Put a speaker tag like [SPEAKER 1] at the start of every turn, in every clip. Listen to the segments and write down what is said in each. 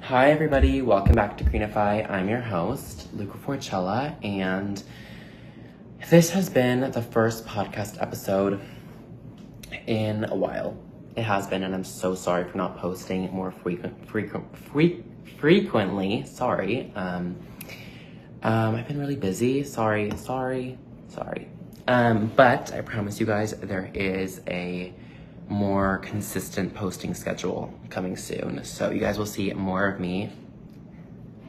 [SPEAKER 1] Hi everybody, welcome back to Greenify. I'm your host, Luca Forcella, and this has been the first podcast episode in a while. It has been, and I'm so sorry for not posting more frequently. Sorry. I've been really busy. Sorry. But I promise you guys there is a more consistent posting schedule coming soon. So you guys will see more of me,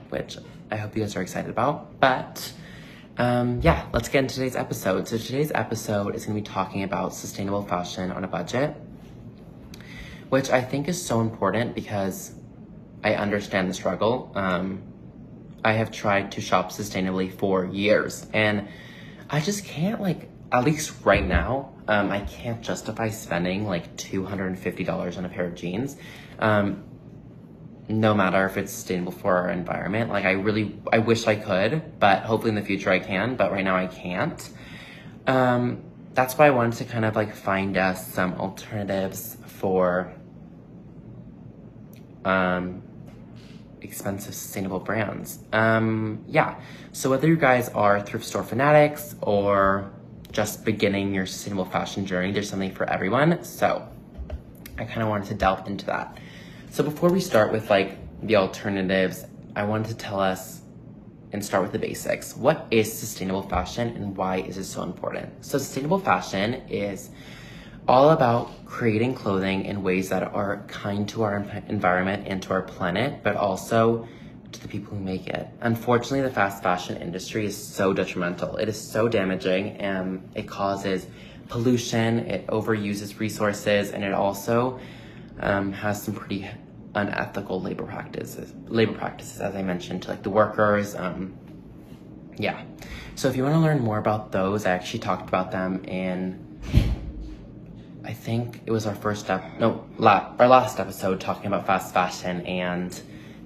[SPEAKER 1] which I hope you guys are excited about. But yeah, let's get into today's episode. So today's episode is going to be talking about sustainable fashion on a budget, which I think is so important because I understand the struggle. I have tried to shop sustainably for years, and I just can't, at least right now, I can't justify spending like $250 on a pair of jeans, no matter if it's sustainable for our environment. I wish I could, but hopefully in the future I can, but right now I can't. That's why I wanted to kind of find us some alternatives for expensive sustainable brands. Yeah, so whether you guys are thrift store fanatics or just beginning your sustainable fashion journey, there's something for everyone. So I kind of wanted to delve into that. So before we start with the alternatives, I wanted to tell us and start with the basics. What is sustainable fashion and why is it so important? So sustainable fashion is all about creating clothing in ways that are kind to our environment and to our planet, but also to the people who make it. Unfortunately, the fast fashion industry is so detrimental. It is so damaging, and it causes pollution, it overuses resources, and it also has some pretty unethical labor practices, as I mentioned, to the workers. Yeah. So if you want to learn more about those, I actually talked about them in, I think it was our last episode talking about fast fashion, and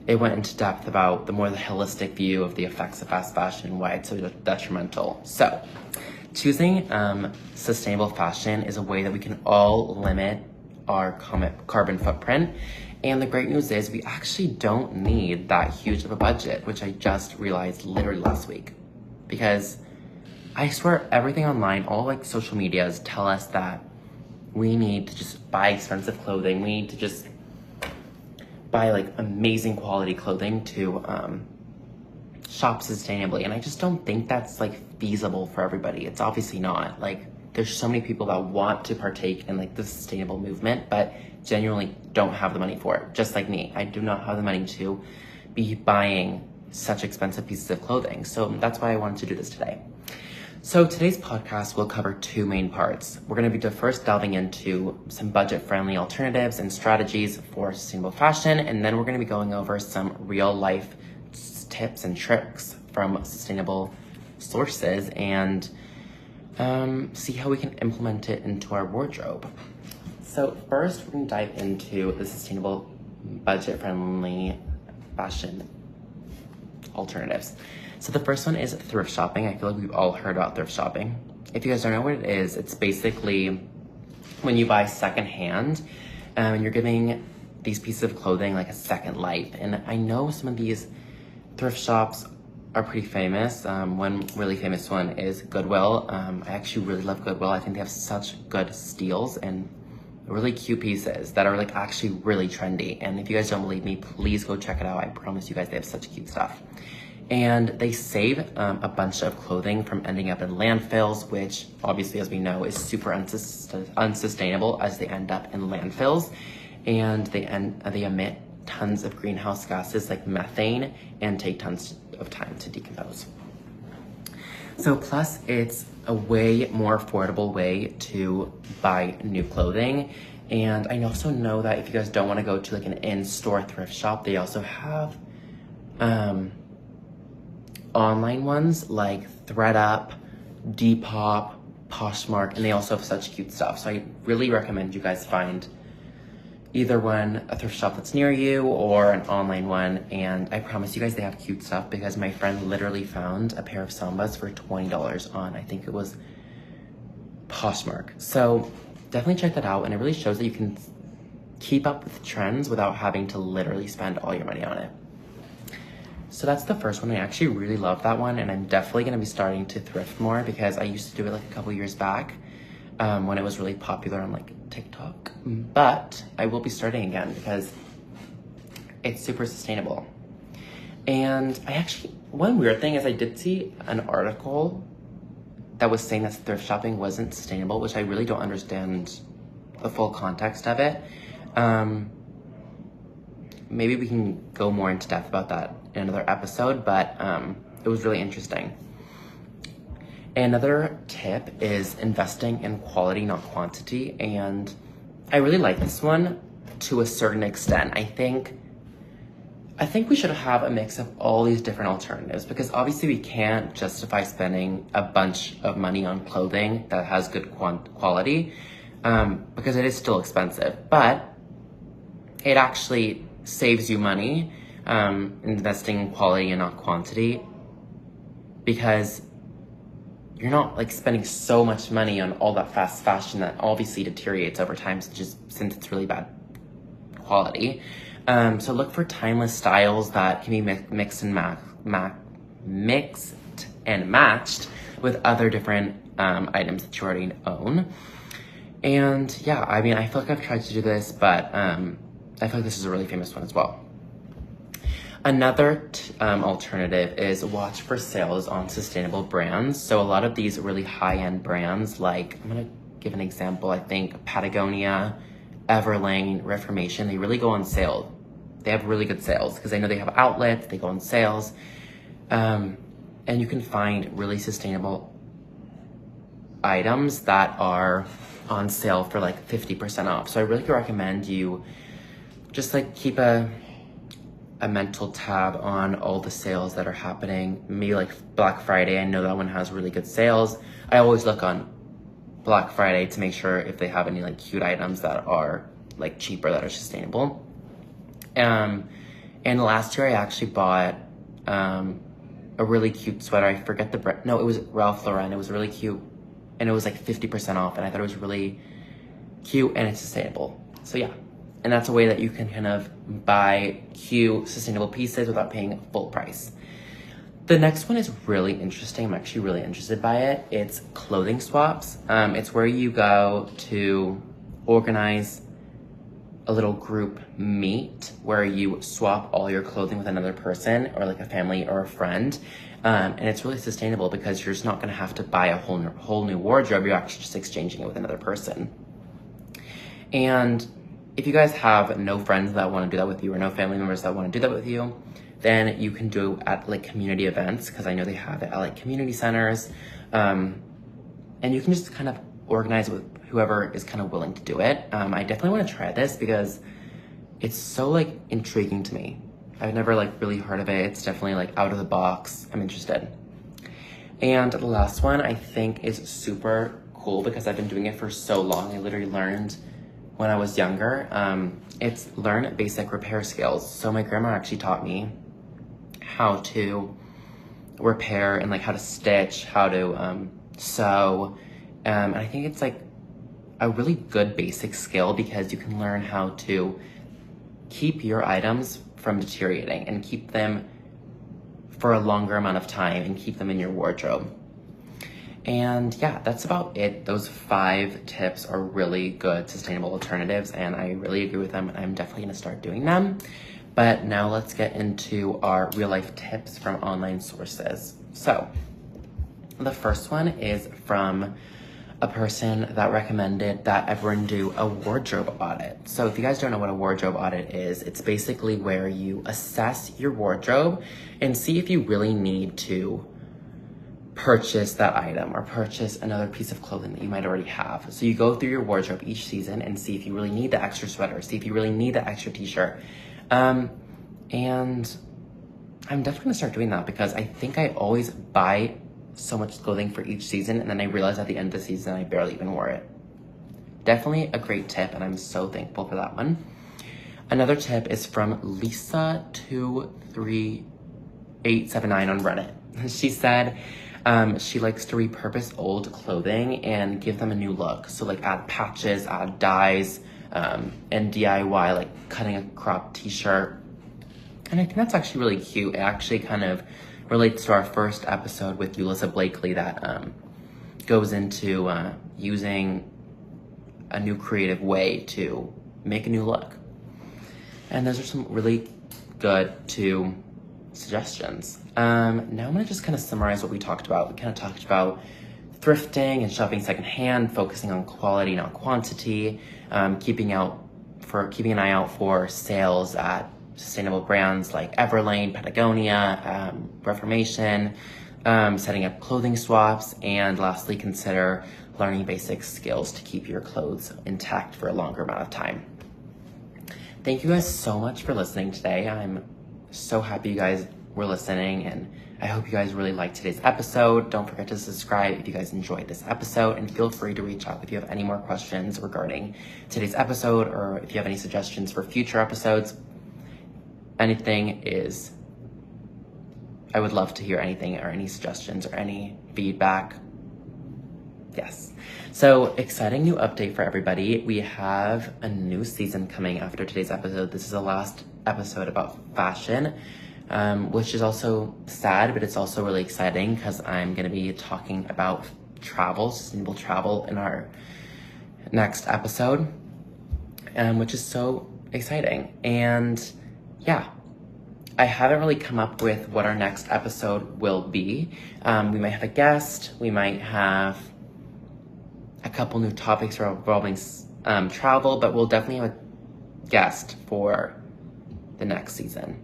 [SPEAKER 1] it went into depth about the holistic view of the effects of fast fashion and why it's so detrimental. So choosing sustainable fashion is a way that we can all limit our carbon footprint. And the great news is we actually don't need that huge of a budget, which I just realized literally last week. Because I swear everything online, all social medias tell us that we need to just buy expensive clothing. We need to just buy amazing quality clothing to shop sustainably. And I just don't think that's feasible for everybody. It's obviously not. There's so many people that want to partake in the sustainable movement, but genuinely don't have the money for it. Just like me, I do not have the money to be buying such expensive pieces of clothing. So that's why I wanted to do this today. So today's podcast will cover two main parts. We're going to be first delving into some budget-friendly alternatives and strategies for sustainable fashion, and then we're going to be going over some real-life tips and tricks from sustainable sources and see how we can implement it into our wardrobe. So first, we're going to dive into the sustainable, budget-friendly fashion alternatives. So the first one is thrift shopping. I feel like we've all heard about thrift shopping. If you guys don't know what it is, it's basically when you buy secondhand and you're giving these pieces of clothing a second life. And I know some of these thrift shops are pretty famous. One really famous one is Goodwill. I actually really love Goodwill. I think they have such good steals and really cute pieces that are actually really trendy. And if you guys don't believe me, please go check it out. I promise you guys they have such cute stuff. And they save a bunch of clothing from ending up in landfills, which obviously, as we know, is super unsustainable as they end up in landfills. And they emit tons of greenhouse gases like methane and take tons of time to decompose. So plus it's a way more affordable way to buy new clothing. And I also know that if you guys don't want to go to an in-store thrift shop, they also have online ones like ThredUp, Depop, Poshmark, and they also have such cute stuff. So I really recommend you guys find either one, a thrift shop that's near you or an online one. And I promise you guys they have cute stuff because my friend literally found a pair of Sambas for $20 on, I think it was Poshmark. So definitely check that out. And it really shows that you can keep up with trends without having to literally spend all your money on it. So that's the first one. I actually really love that one, and I'm definitely going to be starting to thrift more because I used to do it like a couple years back when it was really popular on like TikTok. But I will be starting again because it's super sustainable. And one weird thing is I did see an article that was saying that thrift shopping wasn't sustainable, which I really don't understand the full context of it. Maybe we can go more into depth about that in another episode, but it was really interesting. Another tip is investing in quality, not quantity. And I really like this one to a certain extent. I think we should have a mix of all these different alternatives because obviously we can't justify spending a bunch of money on clothing that has good quality because it is still expensive, but it actually saves you money investing in quality and not quantity because you're not like spending so much money on all that fast fashion that obviously deteriorates over time since it's really bad quality. So look for timeless styles that can be mixed and matched with other different items that you already own. And yeah, I mean, I feel like I've tried to do this, but I feel like this is a really famous one as well. Another alternative is watch for sales on sustainable brands. So a lot of these really high-end brands, like I'm gonna give an example, I think Patagonia, Everlane, Reformation, they really go on sale. They have really good sales because I know they have outlets, they go on sales. And you can find really sustainable items that are on sale for like 50% off. So I really recommend you just like keep a mental tab on all the sales that are happening. Maybe like Black Friday, I know that one has really good sales. I always look on Black Friday to make sure if they have any like cute items that are like cheaper, that are sustainable. And last year I actually bought a really cute sweater. I forget the brand. No, it was Ralph Lauren. It was really cute and it was like 50% off and I thought it was really cute and it's sustainable. So yeah, and that's a way that you can kind of buy cute sustainable pieces without paying full price. The next one is really interesting. I'm actually really interested by it. It's clothing swaps. It's where you go to organize a little group meet where you swap all your clothing with another person or like a family or a friend. And it's really sustainable because you're just not gonna have to buy a whole new wardrobe. You're actually just exchanging it with another person. And if you guys have no friends that wanna do that with you or no family members that wanna do that with you, then you can do it at like community events because I know they have it at like community centers. And you can just kind of organize it with whoever is kind of willing to do it. I definitely want to try this because it's so like intriguing to me. I've never like really heard of it. It's definitely like out of the box. I'm interested. And the last one I think is super cool because I've been doing it for so long. I literally learned when I was younger. It's learn basic repair skills. So my grandma actually taught me how to repair and like how to stitch, how to sew. And I think it's like a really good basic skill because you can learn how to keep your items from deteriorating and keep them for a longer amount of time and keep them in your wardrobe. And yeah, that's about it. Those 5 tips are really good sustainable alternatives and I really agree with them and I'm definitely gonna start doing them. But now let's get into our real life tips from online sources. So the first one is from a person that recommended that everyone do a wardrobe audit. So if you guys don't know what a wardrobe audit is, it's basically where you assess your wardrobe and see if you really need to purchase that item or purchase another piece of clothing that you might already have. So you go through your wardrobe each season and see if you really need the extra sweater, see if you really need the extra t-shirt. And I'm definitely gonna start doing that because I think I always buy so much clothing for each season and then I realized at the end of the season I barely even wore it. Definitely a great tip and I'm so thankful for that one. Another tip is from Lisa23879 on Reddit. She said she likes to repurpose old clothing and give them a new look. So like add patches, add dyes, and DIY, like cutting a crop t-shirt. And I think that's actually really cute. It actually kind of relates to our first episode with Ulissa Blakely that goes into using a new creative way to make a new look. And those are some really good two suggestions. Now I'm gonna just kind of summarize what we talked about. We kind of talked about thrifting and shopping secondhand, focusing on quality, not quantity, keeping an eye out for sales at sustainable brands like Everlane, Patagonia, Reformation, setting up clothing swaps, and lastly, consider learning basic skills to keep your clothes intact for a longer amount of time. Thank you guys so much for listening today. I'm so happy you guys were listening, and I hope you guys really liked today's episode. Don't forget to subscribe if you guys enjoyed this episode, and feel free to reach out if you have any more questions regarding today's episode, or if you have any suggestions for future episodes. I would love to hear anything, or any suggestions, or any feedback. Yes. So, exciting new update for everybody. We have a new season coming after today's episode. This is the last episode about fashion, which is also sad, but it's also really exciting because I'm going to be talking about travel, sustainable travel, in our next episode, which is so exciting. And yeah, I haven't really come up with what our next episode will be. We might have a guest, we might have a couple new topics involving travel, but we'll definitely have a guest for the next season.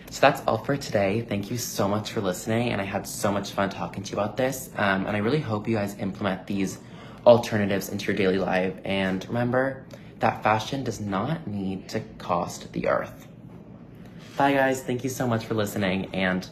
[SPEAKER 1] So that's all for today. Thank you so much for listening, and I had so much fun talking to you about this. And I really hope you guys implement these alternatives into your daily life. And remember that fashion does not need to cost the earth. Bye guys, thank you so much for listening, and